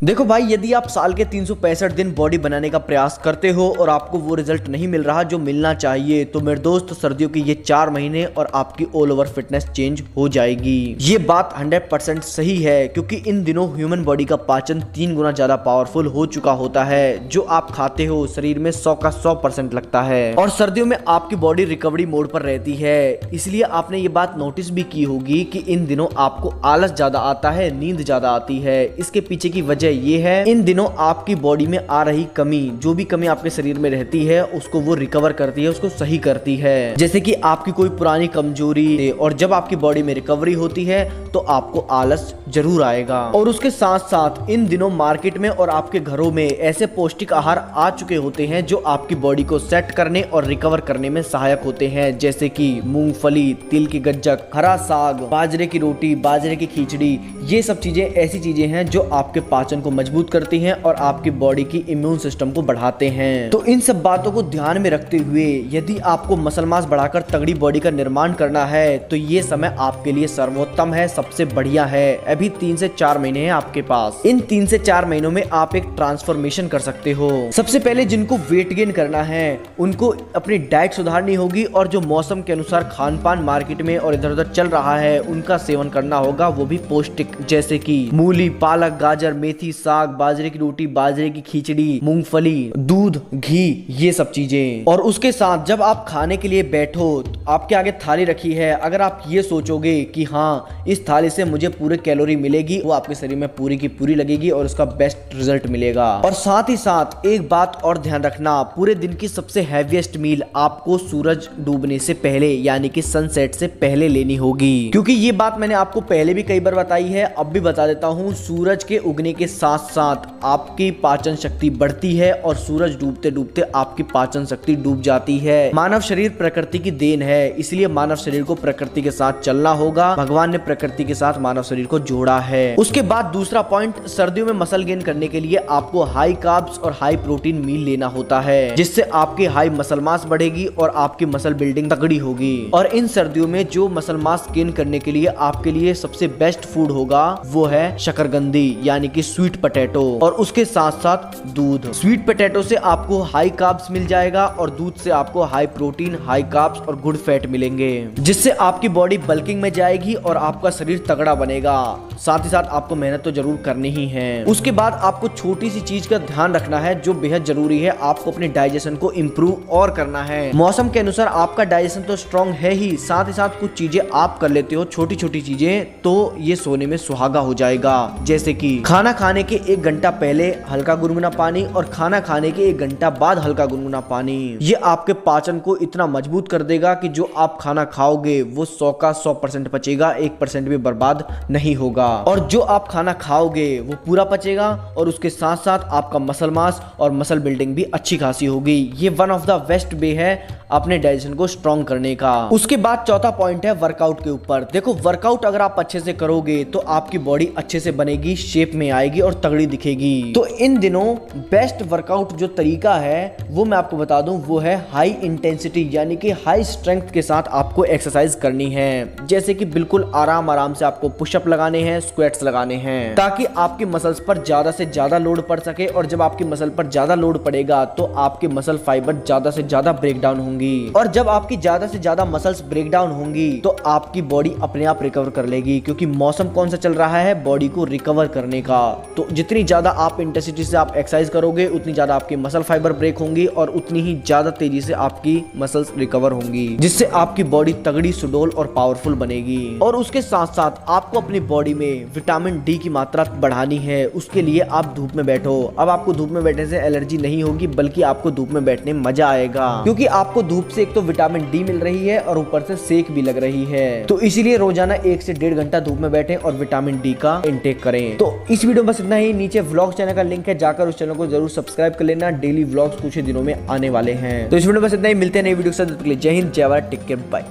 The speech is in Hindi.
देखो भाई, यदि आप साल के 365 दिन बॉडी बनाने का प्रयास करते हो और आपको वो रिजल्ट नहीं मिल रहा जो मिलना चाहिए, तो मेरे दोस्त सर्दियों के ये 4 महीने और आपकी ऑल ओवर फिटनेस चेंज हो जाएगी। ये बात 100% सही है, क्योंकि इन दिनों ह्यूमन बॉडी का पाचन 3 गुना ज्यादा पावरफुल हो चुका होता है। जो आप खाते हो शरीर में 100 का 100% लगता है और सर्दियों में आपकी बॉडी रिकवरी मोड पर रहती है। इसलिए आपने ये बात नोटिस भी की होगी कि इन दिनों आपको आलस ज्यादा आता है, नींद ज्यादा आती है। इसके पीछे की वजह ये है, इन दिनों आपकी बॉडी में आ रही कमी, जो भी कमी आपके शरीर में रहती है उसको वो रिकवर करती है, उसको सही करती है। जैसे कि आपकी कोई पुरानी कमजोरी, और जब आपकी बॉडी में रिकवरी होती है तो आपको आलस जरूर आएगा। और उसके साथ साथ इन दिनों मार्केट में और आपके घरों में ऐसे पौष्टिक आहार आ चुके होते हैं जो आपकी बॉडी को सेट करने और रिकवर करने में सहायक होते हैं, जैसे कि मूंगफली, तिल की गज्जक, हरा साग, बाजरे की रोटी, बाजरे की खिचड़ी। ये सब चीजें ऐसी चीजें हैं जो आपके पाचन को मजबूत करती हैं और आपकी बॉडी की इम्यून सिस्टम को बढ़ाते हैं। तो इन सब बातों को ध्यान में रखते हुए यदि आपको मसल मास बढ़ाकर तगड़ी बॉडी का निर्माण करना है तो ये समय आपके लिए सर्वोत्तम है, सबसे बढ़िया है। अभी 3 से 4 महीने हैं आपके पास। इन 3 से 4 महीनों में आप एक ट्रांसफॉर्मेशन कर सकते हो। सबसे पहले जिनको वेट गेन करना है उनको अपनी डाइट सुधारनी होगी और जो मौसम के अनुसार खान पान मार्केट में और इधर उधर चल रहा है उनका सेवन करना होगा, वो भी पौष्टिक, जैसे कि मूली, पालक, गाजर, मेथी, साग, बाजरे की रोटी, बाजरे की खिचड़ी, मूंगफली, दूध, घी, ये सब चीजें। और उसके साथ जब आप खाने के लिए बैठो, आपके आगे थाली रखी है, अगर आप ये सोचोगे कि हाँ इस थाली से मुझे पूरे कैलोरी मिलेगी, वो आपके शरीर में पूरी की पूरी लगेगी और उसका बेस्ट रिजल्ट मिलेगा। और साथ ही साथ एक बात और ध्यान रखना, पूरे दिन की सबसे हैवीएस्ट मील आपको सूरज डूबने से पहले यानी कि सनसेट से पहले लेनी होगी, क्योंकि ये बात मैंने आपको पहले भी कई बार बताई है, अब भी बता देता हूँ। सूरज के उगने के साथ साथ आपकी पाचन शक्ति बढ़ती है और सूरज डूबते डूबते आपकी पाचन शक्ति डूब जाती है। मानव शरीर प्रकृति की देन है, इसलिए मानव शरीर को प्रकृति के साथ चलना होगा। भगवान ने प्रकृति के साथ मानव शरीर को जोड़ा है। उसके बाद दूसरा पॉइंट, सर्दियों में मसल गेन करने के लिए आपको हाई कार्ब्स और हाई प्रोटीन मील लेना होता है, जिससे आपकी हाई मसल मास बढ़ेगी और आपकी मसल बिल्डिंग तगड़ी होगी। और इन सर्दियों में जो मसल मास गेन करने के लिए आपके लिए सबसे बेस्ट फूड होगा वो है शकरकंदी यानी कि स्वीट पोटैटो, और उसके साथ साथ दूध। स्वीट पोटैटो से आपको हाई कार्ब्स मिल जाएगा और दूध से आपको हाई प्रोटीन, हाई कार्ब्स और गुड फैट मिलेंगे, जिससे आपकी बॉडी बल्किंग में जाएगी और आपका शरीर तगड़ा बनेगा। साथ ही साथ आपको मेहनत तो जरूर करनी ही है। उसके बाद आपको छोटी सी चीज का ध्यान रखना है जो बेहद जरूरी है, आपको अपने डाइजेशन को इम्प्रूव और करना है। मौसम के अनुसार आपका डाइजेशन तो स्ट्रॉन्ग है ही, साथ ही साथ कुछ चीजें आप कर लेते हो, छोटी छोटी चीजें, तो ये सोने में सुहागा हो जाएगा। जैसे कि खाना खाने के 1 घंटा पहले हल्का गुनगुना पानी और खाना खाने के 1 घंटा बाद हल्का गुनगुना पानी। ये आपके पाचन को इतना मजबूत कर देगा कि जो आप खाना खाओगे वो 100 का 100% पचेगा, 1% भी बर्बाद नहीं होगा। और जो आप खाना खाओगे वो पूरा पचेगा और उसके साथ साथ आपका मसल मास और मसल बिल्डिंग भी अच्छी खासी होगी। ये one of the best way है अपने डाइजेशन को स्ट्रॉन्ग करने का। उसके बाद चौथा पॉइंट है वर्कआउट के ऊपर। देखो, वर्कआउट अगर आप अच्छे से करोगे तो आपकी बॉडी अच्छे से बनेगी, शेप में आएगी और तगड़ी दिखेगी। तो इन दिनों बेस्ट वर्कआउट जो तरीका है वो मैं आपको बता दूं, वो है हाई इंटेंसिटी यानी कि हाई स्ट्रेंथ के साथ आपको एक्सरसाइज करनी है। जैसे कि बिल्कुल आराम आराम से आपको पुशअप लगाने हैं, स्क्वाट्स लगाने हैं, ताकि आपकी मसल्स पर ज्यादा से ज्यादा लोड पड़ सके। और जब आपकी मसल पर ज्यादा लोड पड़ेगा तो आपके मसल फाइबर ज्यादा से ज्यादा ब्रेक डाउन होंगी, और जब आपकी ज्यादा से ज्यादा मसल्स ब्रेक डाउन होंगी तो आपकी बॉडी अपने आप रिकवर कर लेगी, क्योंकि मौसम कौन सा चल रहा है, बॉडी को रिकवर करने का। तो जितनी ज्यादा आप इंटेंसिटी से आप एक्सरसाइज करोगे उतनी ज्यादा आपकी मसल फाइबर ब्रेक होंगी और उतनी ही ज्यादा तेजी से आपकी मसल्स रिकवर होंगी, जिससे आपकी बॉडी तगड़ी, सुडौल और पावरफुल बनेगी। और उसके साथ साथ आपको अपनी बॉडी में विटामिन डी की मात्रा बढ़ानी है। उसके लिए आप धूप में बैठो। अब आपको धूप में बैठने से एलर्जी नहीं होगी, बल्कि आपको धूप में बैठने में मजा आएगा, क्योंकि आपको धूप से एक तो विटामिन डी मिल रही है और ऊपर से सेक भी लग रही है। तो इसीलिए रोजाना 1 से 1.5 घंटा धूप में बैठे और विटामिन डी का इंटेक करें। तो इस वीडियो में बस इतना ही। नीचे व्लॉग चैनल का लिंक है, जाकर उस चैनल को जरूर सब्सक्राइब कर लेना। डेली व्लॉग्स कुछ ही दिनों में आने वाले हैं। तो इस वीडियो में बस इतना ही, मिलते हैं नई वीडियो के साथ। जय हिंद, जय भारत, टेक केयर, बाय।